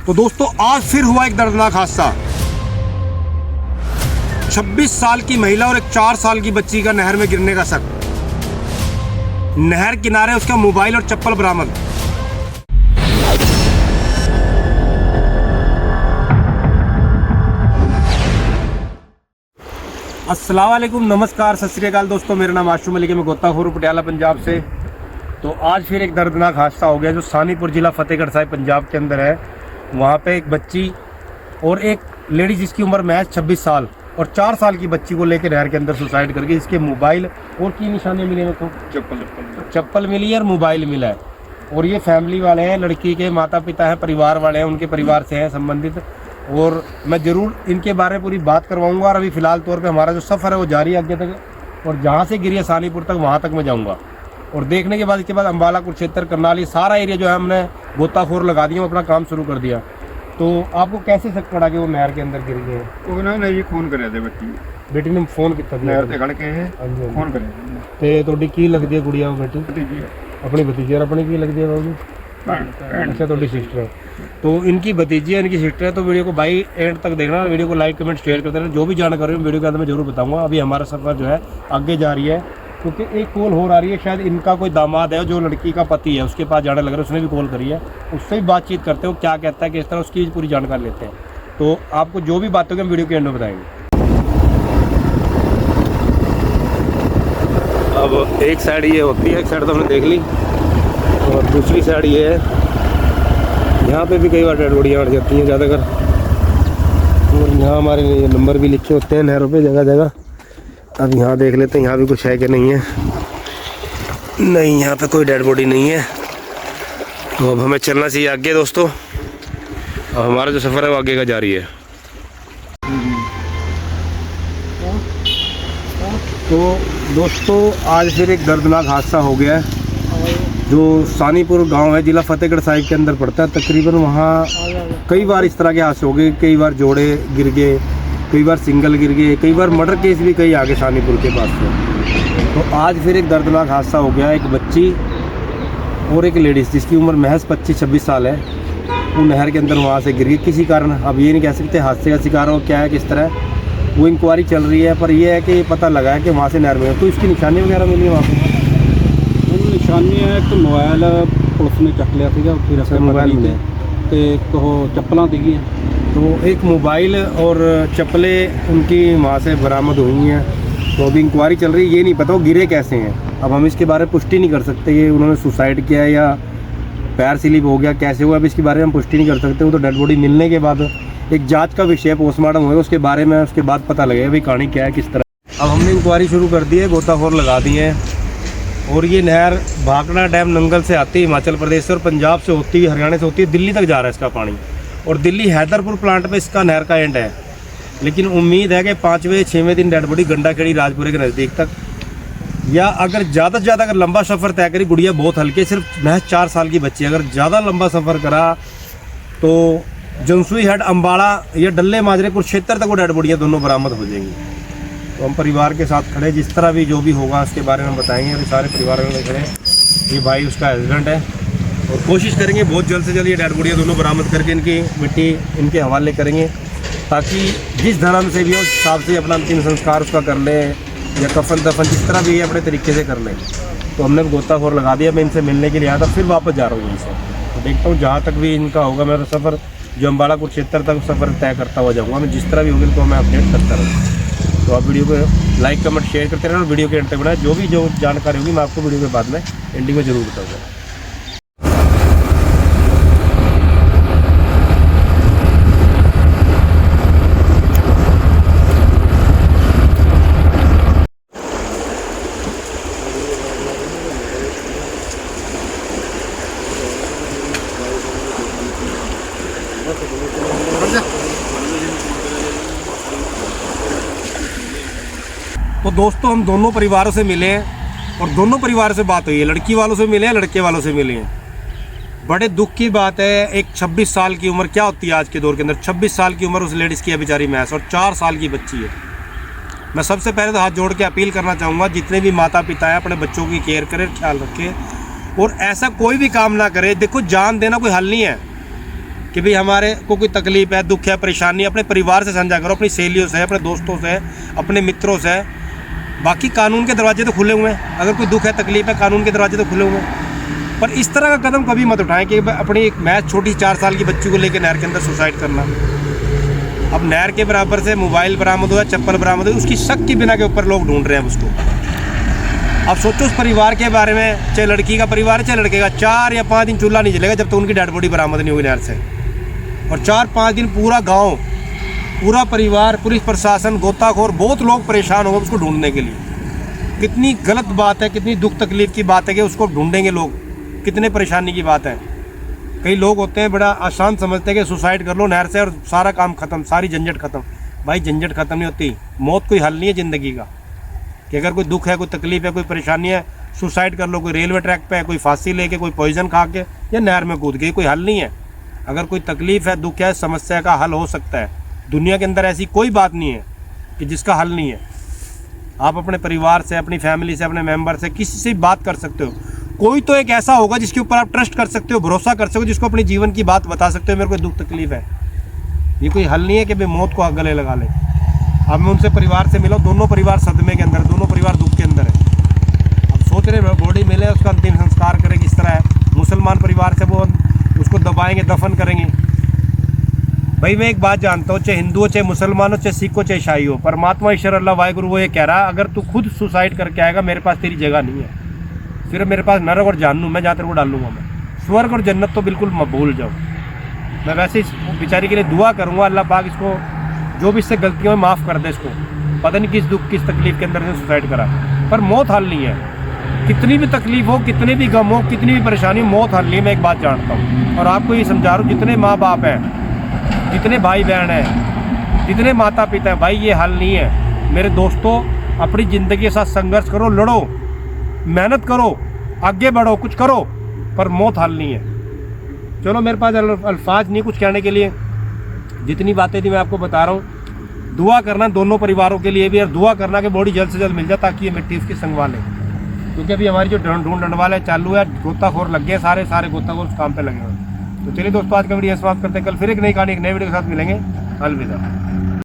तो दोस्तों आज फिर हुआ एक दर्दनाक हादसा। 26 साल की महिला और एक 4 साल की बच्ची का नहर में गिरने का शक। नहर किनारे उसका मोबाइल और चप्पल बरामद। अस्सलाम वालेकुम, नमस्कार, सत श्री अकाल दोस्तों। मेरा नाम आशू मलिक है, मैं गोताखोर पटियाला पंजाब से। तो आज फिर एक दर्दनाक हादसा हो गया जो सानीपुर जिला फतेहगढ़ साहिब पंजाब के अंदर है। वहाँ पे एक बच्ची और एक लेडी जिसकी उम्र महज 26 साल और 4 साल की बच्ची को लेकर नहर के अंदर सुसाइड करके इसके मोबाइल और की निशानियाँ मिली हैं। तो चप्पल मिली है और मोबाइल मिला है। और ये फैमिली वाले हैं, लड़की के माता पिता हैं, परिवार वाले हैं, उनके परिवार से हैं संबंधित। और मैं ज़रूर इनके बारे में पूरी बात करवाऊँगा। और अभी फ़िलहाल तौर पर हमारा जो सफ़र है वो जारी है आगे तक, और जहाँ से गिरी है सानीपुर तक वहाँ तक मैं जाऊँगा। और देखने के बाद इसके बाद अम्बाला, कुरुक्षेत्र, करनाली सारा एरिया जो है हमने गोताखोर लगा दिया, अपना काम शुरू कर दिया। तो आपको कैसे शक पड़ा कि वो नहर के अंदर गिर गए? उन्होंने जी फोन करे थे बेटी ने फोन किया नहर ते खड़ के फोन करे ते ਤੁਹਾਡੀ ਕੀ ਲੱਗਦੀ ਹੈ ਗੁੜੀਆ? ਉਹ बेटी भतीजी अपनी भतीजी। और अपनी की लगती है बाबू? अच्छा, थोड़ी सिस्टर है। तो इनकी भतीजी है, इनकी सिस्टर है। तो वीडियो को बाई एंड तक देखना, वीडियो को लाइक कमेंट शेयर करते रहना। जो भी जानकारी हो वीडियो के अंदर मैं जरूर बताऊंगा। अभी हमारा सफर जो है आगे जा रही है, क्योंकि एक कॉल हो रही है, शायद इनका कोई दामाद है जो लड़की का पति है, उसके पास जाने लग रहा है। उसने भी कॉल करी है, उससे भी बातचीत करते हो, क्या कहता है, किस तरह, उसकी पूरी जानकारी लेते हैं। तो आपको जो भी बात होगी हम वीडियो के एंड में बताएंगे। अब एक साइड ये होती है, एक साइड तो हमने देख ली, और दूसरी साइड ये है। यहाँ पे भी कई बार डेड बॉडियाँ अड़ जाती हैं ज़्यादातर। और यहाँ हमारे नंबर भी लिखे होते हैं नहरों पे जगह जगह। अब यहाँ देख लेते हैं यहाँ भी कुछ है कि नहीं है। नहीं, यहाँ पे कोई डेड बॉडी नहीं है। तो अब हमें चलना चाहिए आगे दोस्तों। अब हमारा जो सफ़र है वो आगे का जारी है। तो दोस्तों आज फिर एक दर्दनाक हादसा हो गया है जो सानीपुर गांव है, जिला फतेहगढ़ साहिब के अंदर पड़ता है। तकरीबन वहाँ कई बार इस तरह के हादसे हो गए। कई बार जोड़े गिर गए, कई बार सिंगल गिर गए, कई बार मर्डर केस भी कई आगे सानीपुर के पास से। तो आज फिर एक दर्दनाक हादसा हो गया। एक बच्ची और एक लेडीज़ जिसकी उम्र महज 25-26 साल है, वो नहर के अंदर वहाँ से गिर गई किसी कारण। अब ये नहीं कह सकते हादसे का शिकार हो क्या है, किस तरह, वो इंक्वायरी चल रही है। पर यह है कि पता लगा है कि वहाँ से नहर में, तो इसकी निशानी वगैरह मिली है वहाँ पर? निशानी है कि मोबाइल पुलिस ने चक लिया था, फिर अपने मोबाइल मिले तो चप्पलों दिखी हैं। तो एक मोबाइल और चप्पलें उनकी वहाँ से बरामद हुई हैं। तो अभी इंक्वायरी चल रही है, ये नहीं पता वो गिरे कैसे हैं। अब हम इसके बारे में पुष्टि नहीं कर सकते कि उन्होंने सुसाइड किया है या पैर स्लिप हो गया, कैसे हुआ, अब इसके बारे में हम पुष्टि नहीं कर सकते। वो तो डेड बॉडी मिलने के बाद एक जांच का विषय, पोस्टमार्टम होगा, उसके बारे में उसके बाद पता लगेगा भाई कहानी क्या है, किस तरह। अब हमने इंक्वायरी शुरू कर दी है, गोताखोर लगा दिए हैं। और ये नहर भाखड़ा डैम नंगल से आती है हिमाचल प्रदेश से, और पंजाब से होती है, हरियाणा से होती है, दिल्ली तक जा रहा है इसका पानी। और दिल्ली हैदरपुर प्लांट पे इसका नहर का एंड है। लेकिन उम्मीद है कि 5वें-6वें दिन डेड बॉडी गंडाखेड़ी राजपुरे के नज़दीक तक, या अगर ज़्यादा से ज़्यादा अगर लंबा सफ़र तय करी, गुड़िया बहुत हल्के, सिर्फ महज 4 साल की बच्ची, अगर ज़्यादा लंबा सफ़र करा तो जंसुई हेड, अम्बाला या डल्ले माजरे, कुरुक्षेत्र तक वो डेड बॉडियाँ दोनों बरामद हो जाएंगी। तो हम परिवार के साथ खड़े, जिस तरह भी जो भी होगा उसके बारे में बताएंगे। अभी सारे परिवार में खड़े, ये भाई उसका एजेंट है, और कोशिश करेंगे बहुत जल्द से जल्द ये डेड बॉडियाँ दोनों बरामद करके इनकी मिट्टी इनके हवाले करेंगे, ताकि जिस धर्म से भी हो उस हिसाब से अपना अंतिम संस्कार उसका कर ले, या कफन दफन जिस तरह भी है अपने तरीके से कर ले। तो हमने गोताखोर लगा दिया। मैं इनसे मिलने के लिए आया था, फिर वापस जा रहा हूँ इनसे। तो देखता हूँ जहाँ तक भी इनका होगा मेरा सफ़र, जो अम्बाला कुरुक्षेत्र तक सफ़र तय करता हुआ जाऊँगा। मैं जिस तरह भी होगी इनको मैं अपडेट करता रहूँगा। तो आप वीडियो को लाइक कमेंट शेयर करते रहना, और वीडियो के एंड तक बनाए। जो भी जो जानकारी होगी मैं आपको वीडियो के बाद में एंडिंग में जरूर बताऊँगा। तो दोस्तों हम दोनों परिवारों से मिले हैं, और दोनों परिवार से बात हुई है। लड़की वालों से मिले हैं, लड़के वालों से मिले हैं। बड़े दुख की बात है, एक 26 साल की उम्र क्या होती है आज के दौर के अंदर, 26 साल की उम्र उस लेडीज़ की है बेचारी महज, और 4 साल की बच्ची है। मैं सबसे पहले तो हाथ जोड़ के अपील करना चाहूँगा, जितने भी माता पिता हैं अपने बच्चों की केयर करें, ख्याल रखें, और ऐसा कोई भी काम ना करे। देखो जान देना कोई हल नहीं है, कि भाई हमारे को कोई तकलीफ है, दुख है, परेशानी, अपने परिवार से साझा करो, अपनी सहेलियों से, अपने दोस्तों से, अपने मित्रों से। बाकी कानून के दरवाजे तो खुले हुए हैं, अगर कोई दुख है, तकलीफ है, कानून के दरवाजे तो खुले हुए हैं। पर इस तरह का कदम कभी मत उठाएं कि अपनी एक मैच छोटी 4 साल की बच्ची को लेकर नहर के अंदर सुसाइड करना। अब नहर के बराबर से मोबाइल बरामद हुआ, चप्पल बरामद हुई, उसकी शक की बिना के ऊपर लोग ढूंढ रहे हैं उसको। अब सोचो उस परिवार के बारे में, चाहे लड़की का परिवार है चाहे लड़के का, 4 या 5 दिन चूल्हा नहीं जलेगा जब तक उनकी डेड बॉडी बरामद नहीं हुई नहर से। और 4-5 दिन पूरा गांव, पूरा परिवार, पुलिस प्रशासन, गोताखोर, बहुत लोग परेशान हो गए उसको ढूंढने के लिए। कितनी गलत बात है, कितनी दुख तकलीफ की बात है कि उसको ढूंढेंगे लोग, कितने परेशानी की बात है। कई लोग होते हैं बड़ा आसान समझते हैं कि सुसाइड कर लो नहर से और सारा काम ख़त्म, सारी झंझट ख़त्म। भाई झंझट ख़त्म नहीं होती, मौत कोई हल नहीं है ज़िंदगी का। कि अगर कोई दुख है, कोई तकलीफ है, कोई परेशानी है, सुसाइड कर लो। कोई रेलवे ट्रैक पे है, कोई फांसी लेके, कोई पॉइजन खा के या नहर में कूद के, कोई हल नहीं है। अगर कोई तकलीफ है, दुख है, समस्या का हल हो सकता है। दुनिया के अंदर ऐसी कोई बात नहीं है कि जिसका हल नहीं है। आप अपने परिवार से, अपनी फैमिली से, अपने मेंबर से, किसी से भी बात कर सकते हो। कोई तो एक ऐसा होगा जिसके ऊपर आप ट्रस्ट कर सकते हो, भरोसा कर सकते हो, जिसको अपनी जीवन की बात बता सकते हो, मेरे को दुख तकलीफ है। ये कोई हल नहीं है कि भाई मौत को गले लगा ले। अब मैं उनसे परिवार से मिला, दोनों परिवार सदमे के अंदर, दोनों परिवार दुख के अंदर है। अब सोच रहे बॉडी मिले, उसका अंतिम संस्कार करें किस तरह है। मुसलमान परिवार से वो उसको दबाएंगे, दफन करेंगे। भाई मैं एक बात जानता हूँ, चाहे हिंदू हो, चाहे मुसलमान हो, चाहे सिख हो, चाहे ईसाई हो, परमात्मा ईश्वर अल्लाह वाहिगुरु वो ये कह रहा है, अगर तू खुद सुसाइड करके आएगा मेरे पास तेरी जगह नहीं है। सिर्फ मेरे पास नरक और जहन्नुम, मैं जहाँ तेरे को डालूंगा। मैं स्वर्ग और जन्नत तो बिल्कुल मत भूल जाओ। मैं वैसे इस बेचारी के लिए दुआ करूँगा, अल्लाह पाक इसको जो भी इससे गलतियों में माफ़ कर दे इसको। पता नहीं किस दुख किस तकलीफ के अंदर से सुसाइड करा, पर मौत हल नहीं है। कितनी भी तकलीफ हो, कितने भी गम हो, कितनी भी परेशानी हो, मौत हल नहीं है। मैं एक बात जानता हूँ और आपको ये समझा रहा हूँ, जितने माँ बाप हैं, जितने भाई बहन हैं, जितने माता पिता हैं, भाई ये हल नहीं है। मेरे दोस्तों, अपनी ज़िंदगी के साथ संघर्ष करो, लड़ो, मेहनत करो, आगे बढ़ो, कुछ करो, पर मौत हल नहीं है। चलो मेरे पास अल्फाज नहीं कुछ कहने के लिए, जितनी बातें थी मैं आपको बता रहा हूँ। दुआ करना दोनों परिवारों के लिए भी, और दुआ करना कि बॉडी जल्द से जल्द मिल जाए ताकि ये मिट्टी उसकी संगवाले। क्योंकि अभी हमारी जो ढूंढ डंडवाले चालू है, गोताखोर लग गए, सारे गोताखोर उस काम पे लगे हुए हैं। तो चलिए दोस्तों, आज का वीडियो समाप्त करते हैं। कल फिर एक नई कहानी, एक नए वीडियो के साथ मिलेंगे। अलविदा।